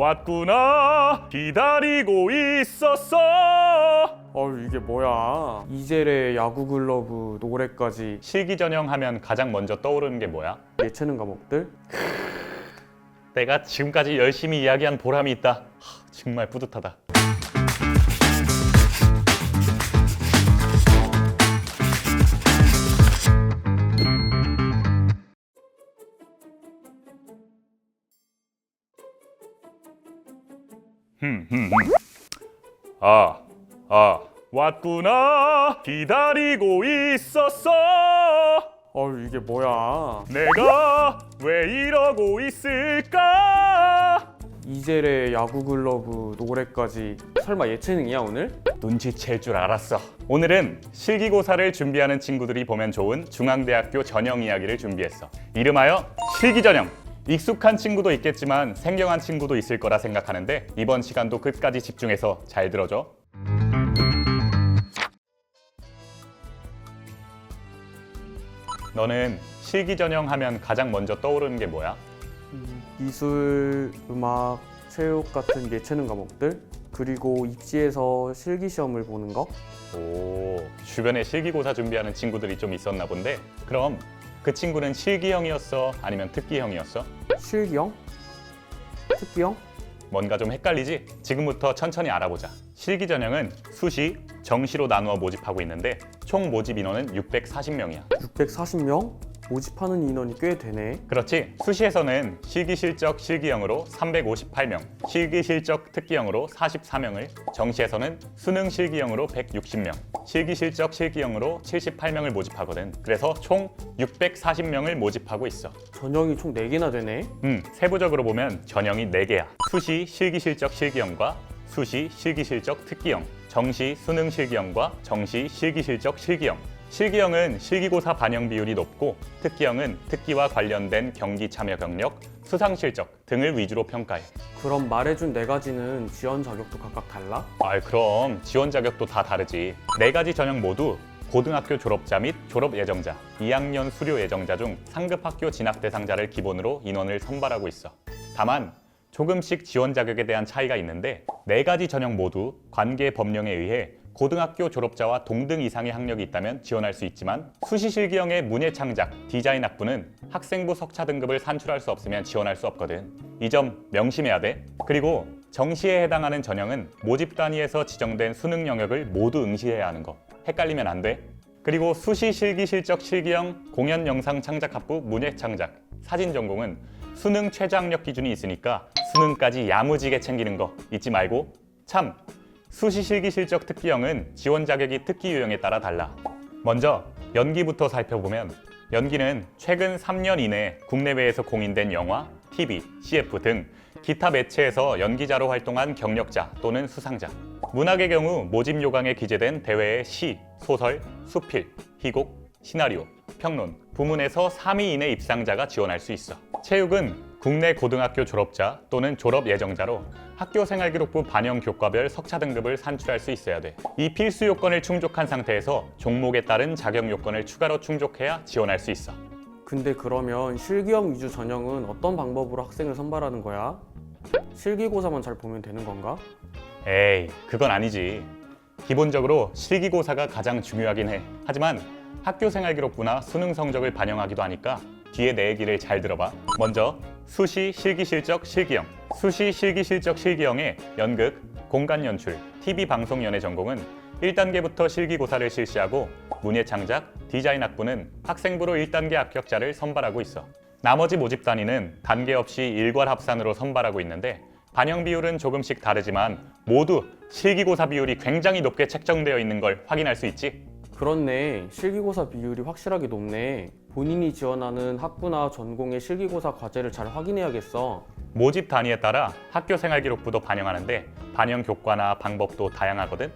왔구나 기다리고 있었어. 이게 뭐야? 이젤의 야구 글러브 노래까지 실기전형 하면 가장 먼저 떠오르는 게 뭐야? 예체능 과목들? 내가 지금까지 열심히 이야기한 보람이 있다. 정말 뿌듯하다. 왔구나 기다리고 있었어. 이게 뭐야? 내가 왜 이러고 있을까? 이젤의 야구 글러브 노래까지 설마 예체능이야 오늘? 눈치챌 줄 알았어. 오늘은 실기고사를 준비하는 친구들이 보면 좋은 중앙대학교 전형 이야기를 준비했어. 이름하여 실기전형. 익숙한 친구도 있겠지만 생경한 친구도 있을 거라 생각하는데 이번 시간도 끝까지 집중해서 잘 들어줘. 너는 실기전형 하면 가장 먼저 떠오르는 게 뭐야? 미술, 음악, 체육 같은 예체능 과목들? 그리고 입시에서 실기시험을 보는 거? 오, 주변에 실기고사 준비하는 친구들이 좀 있었나 본데 그럼 그 친구는 실기형이었어? 아니면 특기형이었어? 실기형? 특기형? 뭔가 좀 헷갈리지? 지금부터 천천히 알아보자. 실기전형은 수시, 정시로 나누어 모집하고 있는데 총 모집 인원은 640명이야. 640명? 모집하는 인원이 꽤 되네. 그렇지. 수시에서는 실기실적 실기형으로 358명, 실기실적 특기형으로 44명을, 정시에서는 수능 실기형으로 160명, 실기실적 실기형으로 78명을 모집하거든. 그래서 총 640명을 모집하고 있어. 전형이 총 4개나 되네. 세부적으로 보면 전형이 4개야. 수시 실기실적 실기형과 수시 실기실적 특기형, 정시 수능 실기형과 정시 실기실적 실기형. 실기형은 실기고사 반영 비율이 높고 특기형은 특기와 관련된 경기 참여 경력, 수상 실적 등을 위주로 평가해. 그럼 말해준 4가지는 지원 자격도 각각 달라? 그럼 지원 자격도 다 다르지. 4가지 전형 모두 고등학교 졸업자 및 졸업 예정자, 2학년 수료 예정자 중 상급 학교 진학 대상자를 기본으로 인원을 선발하고 있어. 다만 조금씩 지원 자격에 대한 차이가 있는데 4가지 전형 모두 관계 법령에 의해 고등학교 졸업자와 동등 이상의 학력이 있다면 지원할 수 있지만 수시 실기형의 문예창작, 디자인 학부는 학생부 석차 등급을 산출할 수 없으면 지원할 수 없거든. 이 점 명심해야 돼. 그리고 정시에 해당하는 전형은 모집 단위에서 지정된 수능 영역을 모두 응시해야 하는 거. 헷갈리면 안 돼. 그리고 수시 실기 실적 실기형 공연 영상 창작 학부 문예창작, 사진 전공은 수능 최저 학력 기준이 있으니까 수능까지 야무지게 챙기는 거 잊지 말고. 참! 수시 실기 실적 특기형은 지원 자격이 특기 유형에 따라 달라. 먼저 연기부터 살펴보면 연기는 최근 3년 이내 국내외에서 공인된 영화, TV, CF 등 기타 매체에서 연기자로 활동한 경력자 또는 수상자. 문학의 경우 모집 요강에 기재된 대회의 시, 소설, 수필, 희곡, 시나리오, 평론, 부문에서 3위 이내 입상자가 지원할 수 있어. 체육은 국내 고등학교 졸업자 또는 졸업 예정자로 학교생활기록부 반영 교과별 석차 등급을 산출할 수 있어야 돼. 이 필수 요건을 충족한 상태에서 종목에 따른 자격 요건을 추가로 충족해야 지원할 수 있어. 근데 그러면 실기형 위주 전형은 어떤 방법으로 학생을 선발하는 거야? 실기고사만 잘 보면 되는 건가? 에이, 그건 아니지. 기본적으로 실기고사가 가장 중요하긴 해. 하지만 학교생활기록부나 수능 성적을 반영하기도 하니까 뒤에 내 얘기를 잘 들어봐. 먼저 수시 실기실적 실기형. 수시 실기실적 실기형의 연극, 공간연출, TV방송연예 전공은 1단계부터 실기고사를 실시하고 문예창작, 디자인 학부는 학생부로 1단계 합격자를 선발하고 있어. 나머지 모집 단위는 단계 없이 일괄 합산으로 선발하고 있는데 반영 비율은 조금씩 다르지만 모두 실기고사 비율이 굉장히 높게 책정되어 있는 걸 확인할 수 있지. 그렇네. 실기고사 비율이 확실하게 높네. 본인이 지원하는 학부나 전공의 실기고사 과제를 잘 확인해야겠어. 모집 단위에 따라 학교생활기록부도 반영하는데 반영 교과나 방법도 다양하거든.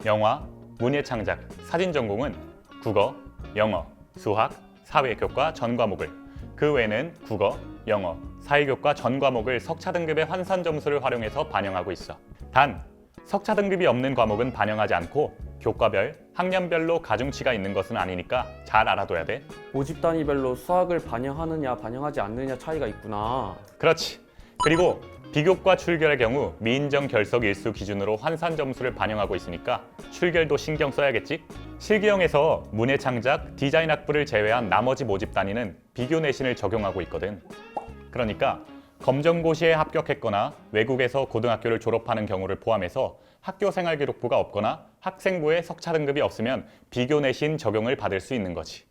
영화, 문예창작, 사진 전공은 국어, 영어, 수학, 사회교과 전 과목을, 그 외에는 국어, 영어, 사회교과 전 과목을 석차 등급의 환산 점수를 활용해서 반영하고 있어. 단, 석차 등급이 없는 과목은 반영하지 않고 교과별, 학년별로 가중치가 있는 것은 아니니까 잘 알아둬야 돼. 모집 단위별로 수학을 반영하느냐 반영하지 않느냐 차이가 있구나. 그렇지. 그리고 비교과 출결의 경우 미인정 결석 일수 기준으로 환산 점수를 반영하고 있으니까 출결도 신경 써야겠지? 실기형에서 문해 창작, 디자인 학부를 제외한 나머지 모집 단위는 비교 내신을 적용하고 있거든. 그러니까 검정고시에 합격했거나 외국에서 고등학교를 졸업하는 경우를 포함해서 학교생활기록부가 없거나 학생부에 석차 등급이 없으면 비교 내신 적용을 받을 수 있는 거지.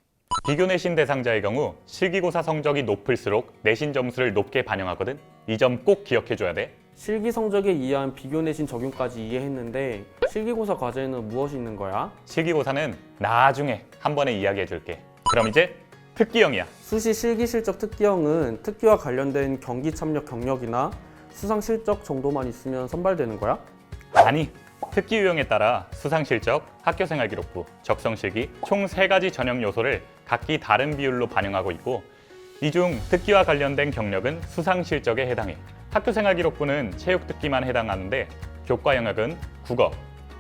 비교 내신 대상자의 경우 실기고사 성적이 높을수록 내신 점수를 높게 반영하거든. 이 점 꼭 기억해줘야 돼. 실기 성적에 의한 비교 내신 적용까지 이해했는데 실기고사 과제에는 무엇이 있는 거야? 실기고사는 나중에 한 번에 이야기해줄게. 그럼 이제 특기형이야. 수시 실기 실적 특기형은 특기와 관련된 경기 참여 경력이나 수상 실적 정도만 있으면 선발되는 거야? 아니, 특기 유형에 따라 수상 실적, 학교생활 기록부, 적성 실기 총 3가지 전형 요소를 각기 다른 비율로 반영하고 있고, 이 중 특기와 관련된 경력은 수상 실적에 해당해. 학교생활 기록부는 체육 특기만 해당하는데 교과 영역은 국어,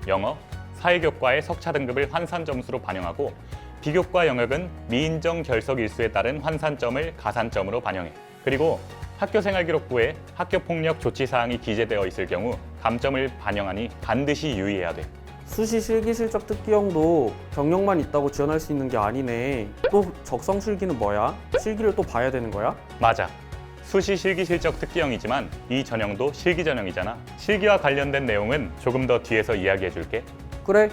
영어, 사회교과의 석차 등급을 환산 점수로 반영하고, 비교과 영역은 미인정 결석 일수에 따른 환산점을 가산점으로 반영해. 그리고 학교생활 기록부에 학교폭력 조치 사항이 기재되어 있을 경우 감점을 반영하니 반드시 유의해야 돼. 수시 실기 실적 특기형도 경력만 있다고 지원할 수 있는 게 아니네. 또 적성 실기는 뭐야? 실기를 또 봐야 되는 거야? 맞아. 수시 실기 실적 특기형이지만 이 전형도 실기 전형이잖아. 실기와 관련된 내용은 조금 더 뒤에서 이야기해줄게. 그래.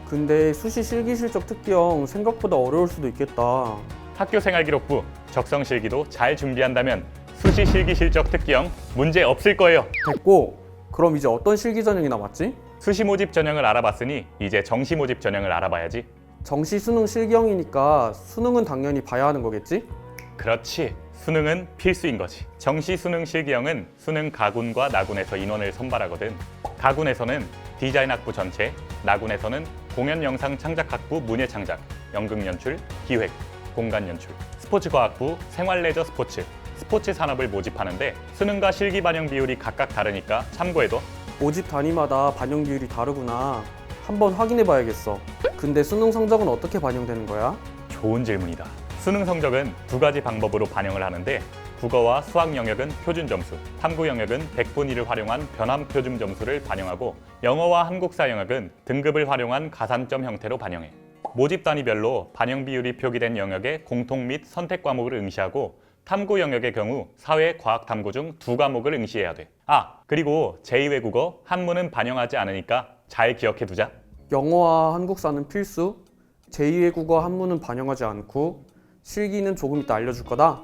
근데 수시 실기 실적 특기형 생각보다 어려울 수도 있겠다. 학교생활 기록부, 적성 실기도 잘 준비한다면 수시 실기 실적 특기형 문제 없을 거예요. 됐고, 그럼 이제 어떤 실기 전형이 남았지? 수시 모집 전형을 알아봤으니 이제 정시 모집 전형을 알아봐야지. 정시 수능 실기형이니까 수능은 당연히 봐야 하는 거겠지? 그렇지. 수능은 필수인 거지. 정시 수능 실기형은 수능 가군과 나군에서 인원을 선발하거든. 가군에서는 디자인 학부 전체, 나군에서는 공연 영상 창작 학부 문예 창작, 연극 연출, 기획, 공간 연출, 스포츠 과학부 생활 레저 스포츠, 스포츠 산업을 모집하는데 수능과 실기 반영 비율이 각각 다르니까 참고해둬. 모집 단위마다 반영 비율이 다르구나. 한번 확인해 봐야겠어. 근데 수능 성적은 어떻게 반영되는 거야? 좋은 질문이다. 수능 성적은 2가지 방법으로 반영을 하는데 국어와 수학 영역은 표준 점수, 탐구 영역은 100분위 1을 활용한 변환 표준 점수를 반영하고 영어와 한국사 영역은 등급을 활용한 가산점 형태로 반영해. 모집 단위별로 반영 비율이 표기된 영역의 공통 및 선택 과목을 응시하고 탐구 영역의 경우 사회, 과학, 탐구 중 2과목을 응시해야 돼. 그리고 제2외국어, 한문은 반영하지 않으니까 잘 기억해두자. 영어와 한국사는 필수, 제2외국어 한문은 반영하지 않고 실기는 조금 이따 알려줄 거다.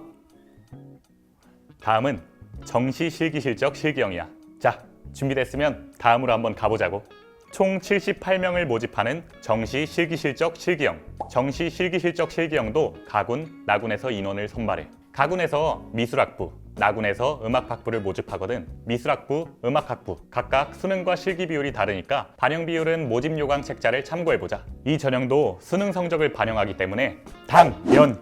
다음은 정시 실기 실적 실기형이야. 자, 준비됐으면 다음으로 한번 가보자고. 총 78명을 모집하는 정시 실기 실적 실기형. 정시 실기 실적 실기형도 가군, 나군에서 인원을 선발해. 가군에서 미술학부, 나군에서 음악학부를 모집하거든. 미술학부, 음악학부 각각 수능과 실기 비율이 다르니까 반영 비율은 모집 요강 책자를 참고해보자. 이 전형도 수능 성적을 반영하기 때문에 당연히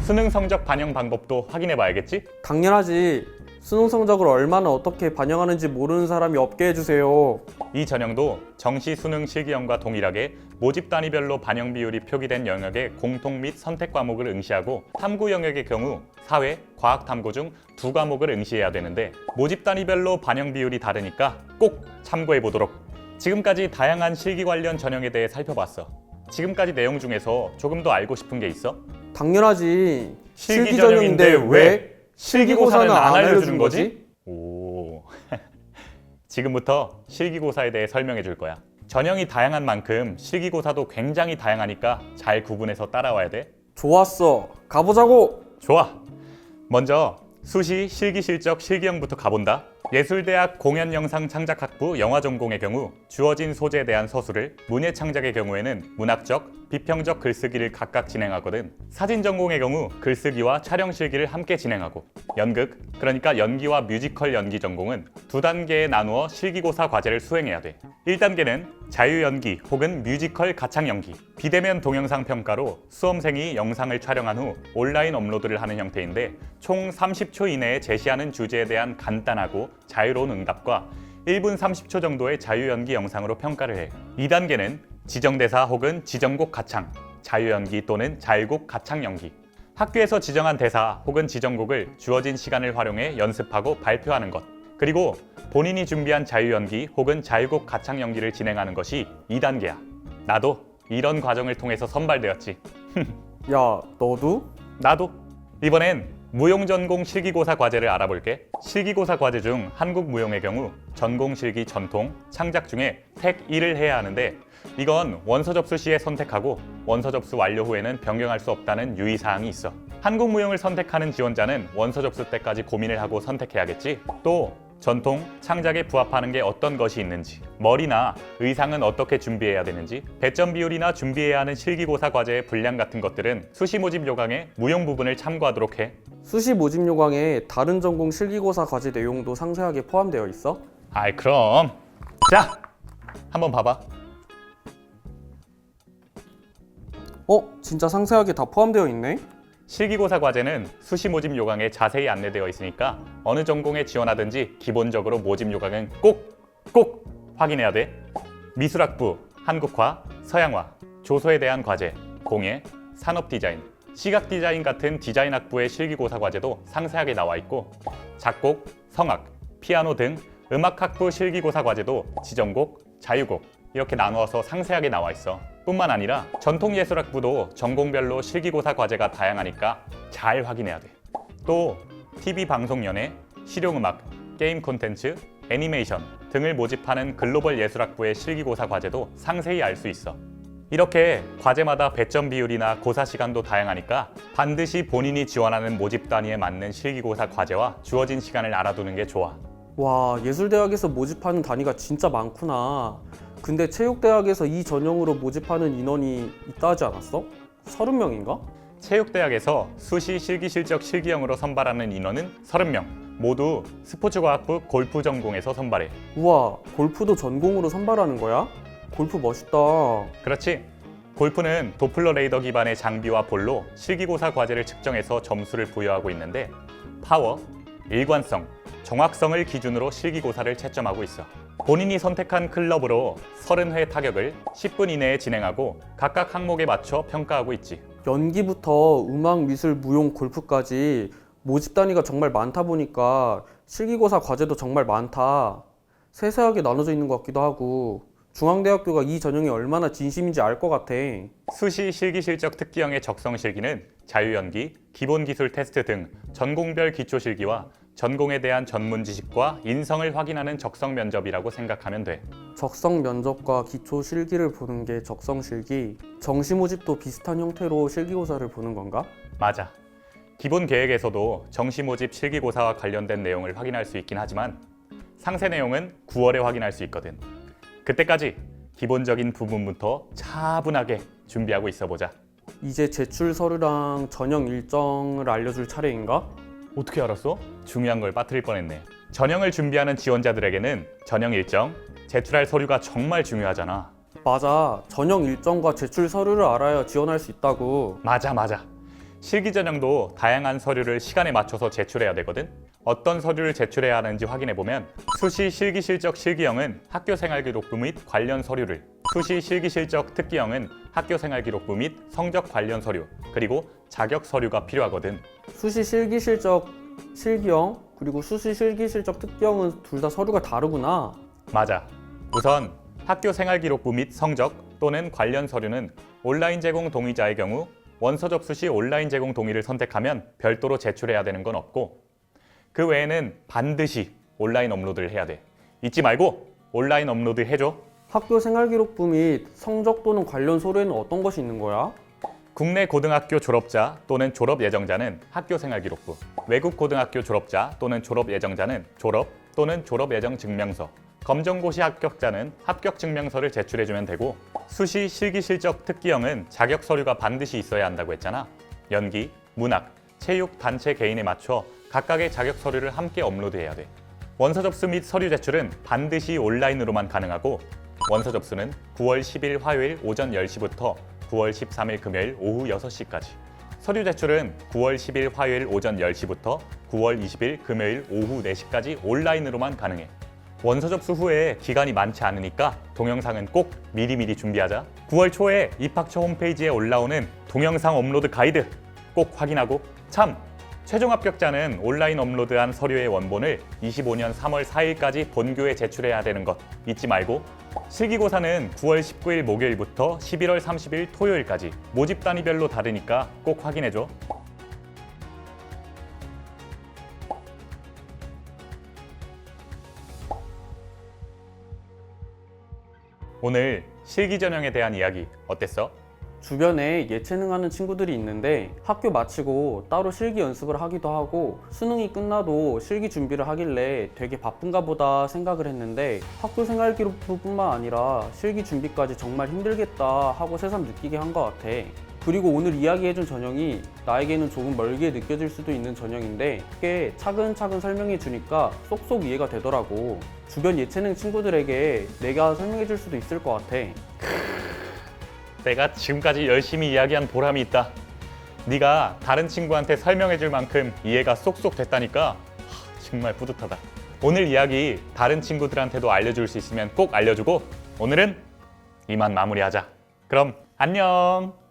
수능 성적 반영 방법도 확인해봐야겠지? 당연하지. 수능 성적을 얼마나 어떻게 반영하는지 모르는 사람이 없게 해주세요. 이 전형도 정시 수능 실기형과 동일하게 모집 단위별로 반영 비율이 표기된 영역의 공통 및 선택 과목을 응시하고 탐구 영역의 경우 사회, 과학 탐구 중 2과목을 응시해야 되는데 모집 단위별로 반영 비율이 다르니까 꼭 참고해 보도록. 지금까지 다양한 실기 관련 전형에 대해 살펴봤어. 지금까지 내용 중에서 조금 더 알고 싶은 게 있어? 당연하지. 실기 전형인데 왜 실기고사는 안 알려주는 거지? 오. 지금부터 실기고사에 대해 설명해 줄 거야. 전형이 다양한 만큼 실기고사도 굉장히 다양하니까 잘 구분해서 따라와야 돼. 좋았어. 가보자고. 좋아. 먼저 수시 실기 실적 실기형부터 가본다. 예술대학 공연영상창작학부 영화전공의 경우 주어진 소재에 대한 서술을, 문예 창작의 경우에는 문학적, 비평적 글쓰기를 각각 진행하거든. 사진 전공의 경우 글쓰기와 촬영 실기를 함께 진행하고, 연극, 그러니까 연기와 뮤지컬 연기 전공은 2단계에 나누어 실기고사 과제를 수행해야 돼. 1단계는 자유연기 혹은 뮤지컬 가창 연기, 비대면 동영상 평가로 수험생이 영상을 촬영한 후 온라인 업로드를 하는 형태인데 총 30초 이내에 제시하는 주제에 대한 간단하고 자유로운 응답과 1분 30초 정도의 자유연기 영상으로 평가를 해. 2단계는 지정대사 혹은 지정곡 가창, 자유연기 또는 자유곡 가창 연기. 학교에서 지정한 대사 혹은 지정곡을 주어진 시간을 활용해 연습하고 발표하는 것. 그리고 본인이 준비한 자유연기 혹은 자유곡 가창 연기를 진행하는 것이 2단계야. 나도 이런 과정을 통해서 선발되었지. 야, 너도? 나도. 이번엔 무용전공 실기고사 과제를 알아볼게. 실기고사 과제 중 한국무용의 경우 전공 실기 전통, 창작 중에 택 1을 해야 하는데 이건 원서 접수 시에 선택하고 원서 접수 완료 후에는 변경할 수 없다는 유의사항이 있어. 한국무용을 선택하는 지원자는 원서 접수 때까지 고민을 하고 선택해야겠지. 또 전통, 창작에 부합하는 게 어떤 것이 있는지, 머리나 의상은 어떻게 준비해야 되는지, 배점 비율이나 준비해야 하는 실기고사 과제의 분량 같은 것들은 수시 모집 요강의 무용 부분을 참고하도록 해. 수시 모집 요강에 다른 전공 실기고사 과제 내용도 상세하게 포함되어 있어? 아이 그럼. 자, 한번 봐봐. 진짜 상세하게 다 포함되어 있네? 실기고사 과제는 수시 모집 요강에 자세히 안내되어 있으니까 어느 전공에 지원하든지 기본적으로 모집 요강은 꼭 확인해야 돼. 미술학부, 한국화, 서양화, 조소에 대한 과제, 공예, 산업디자인, 시각디자인 같은 디자인 학부의 실기고사 과제도 상세하게 나와 있고 작곡, 성악, 피아노 등 음악학부 실기고사 과제도 지정곡, 자유곡 이렇게 나누어서 상세하게 나와 있어. 뿐만 아니라 전통예술학부도 전공별로 실기고사 과제가 다양하니까 잘 확인해야 돼. 또 TV 방송연예, 실용음악, 게임 콘텐츠, 애니메이션 등을 모집하는 글로벌 예술학부의 실기고사 과제도 상세히 알 수 있어. 이렇게 과제마다 배점 비율이나 고사 시간도 다양하니까 반드시 본인이 지원하는 모집 단위에 맞는 실기고사 과제와 주어진 시간을 알아두는 게 좋아. 와, 예술대학에서 모집하는 단위가 진짜 많구나. 근데 체육대학에서 이 전형으로 모집하는 인원이 있다 하지 않았어? 30명인가? 체육대학에서 수시 실기실적 실기형으로 선발하는 인원은 30명. 모두 스포츠과학부 골프 전공에서 선발해. 우와, 골프도 전공으로 선발하는 거야? 골프 멋있다. 그렇지. 골프는 도플러 레이더 기반의 장비와 볼로 실기고사 과제를 측정해서 점수를 부여하고 있는데 파워, 일관성, 정확성을 기준으로 실기고사를 채점하고 있어. 본인이 선택한 클럽으로 30회 타격을 10분 이내에 진행하고 각각 항목에 맞춰 평가하고 있지. 연기부터 음악, 미술, 무용, 골프까지 모집 단위가 정말 많다 보니까 실기고사 과제도 정말 많다. 세세하게 나눠져 있는 것 같기도 하고 중앙대학교가 이 전형이 얼마나 진심인지 알 것 같아. 수시 실기실적 특기형의 적성 실기는 자유연기, 기본기술 테스트 등 전공별 기초실기와 전공에 대한 전문 지식과 인성을 확인하는 적성 면접이라고 생각하면 돼. 적성 면접과 기초 실기를 보는 게 적성 실기. 정시 모집도 비슷한 형태로 실기고사를 보는 건가? 맞아. 기본 계획에서도 정시 모집 실기고사와 관련된 내용을 확인할 수 있긴 하지만 상세 내용은 9월에 확인할 수 있거든. 그때까지 기본적인 부분부터 차분하게 준비하고 있어보자. 이제 제출 서류랑 전형 일정을 알려줄 차례인가? 어떻게 알았어? 중요한 걸 빠뜨릴 뻔했네. 전형을 준비하는 지원자들에게는 전형 일정, 제출할 서류가 정말 중요하잖아. 맞아. 전형 일정과 제출 서류를 알아야 지원할 수 있다고. 맞아. 실기 전형도 다양한 서류를 시간에 맞춰서 제출해야 되거든. 어떤 서류를 제출해야 하는지 확인해보면 수시 실기실적 실기형은 학교생활기록부 및 관련 서류를, 수시 실기실적 특기형은 학교생활기록부 및 성적 관련 서류, 그리고 자격 서류가 필요하거든. 수시 실기실적 실기형 그리고 수시 실기실적 특기형은 둘 다 서류가 다르구나. 맞아. 우선 학교생활기록부 및 성적 또는 관련 서류는 온라인 제공 동의자의 경우 원서 접수 시 온라인 제공 동의를 선택하면 별도로 제출해야 되는 건 없고 그 외에는 반드시 온라인 업로드를 해야 돼. 잊지 말고 온라인 업로드 해줘. 학교 생활기록부 및 성적 또는 관련 서류에는 어떤 것이 있는 거야? 국내 고등학교 졸업자 또는 졸업 예정자는 학교생활기록부, 외국 고등학교 졸업자 또는 졸업 예정자는 졸업 또는 졸업 예정 증명서, 검정고시 합격자는 합격 증명서를 제출해주면 되고 수시 실기실적 특기형은 자격 서류가 반드시 있어야 한다고 했잖아. 연기, 문학, 체육, 단체 개인에 맞춰 각각의 자격 서류를 함께 업로드해야 돼. 원서 접수 및 서류 제출은 반드시 온라인으로만 가능하고 원서 접수는 9월 10일 화요일 오전 10시부터 9월 13일 금요일 오후 6시까지. 서류 제출은 9월 10일 화요일 오전 10시부터 9월 20일 금요일 오후 4시까지 온라인으로만 가능해. 원서 접수 후에 기간이 많지 않으니까 동영상은 꼭 미리미리 준비하자. 9월 초에 입학처 홈페이지에 올라오는 동영상 업로드 가이드 꼭 확인하고 참! 최종 합격자는 온라인 업로드한 서류의 원본을 25년 3월 4일까지 본교에 제출해야 되는 것 잊지 말고, 실기고사는 9월 19일 목요일부터 11월 30일 토요일까지 모집 단위별로 다르니까 꼭 확인해줘. 오늘 실기 전형에 대한 이야기 어땠어? 주변에 예체능하는 친구들이 있는데 학교 마치고 따로 실기 연습을 하기도 하고 수능이 끝나도 실기 준비를 하길래 되게 바쁜가 보다 생각을 했는데 학교 생활 기록부뿐만 아니라 실기 준비까지 정말 힘들겠다 하고 새삼 느끼게 한 것 같아. 그리고 오늘 이야기해준 전형이 나에게는 조금 멀게 느껴질 수도 있는 전형인데 꽤 차근차근 설명해 주니까 쏙쏙 이해가 되더라고. 주변 예체능 친구들에게 내가 설명해 줄 수도 있을 것 같아. 내가 지금까지 열심히 이야기한 보람이 있다. 네가 다른 친구한테 설명해줄 만큼 이해가 쏙쏙 됐다니까 정말 뿌듯하다. 오늘 이야기 다른 친구들한테도 알려줄 수 있으면 꼭 알려주고 오늘은 이만 마무리하자. 그럼 안녕.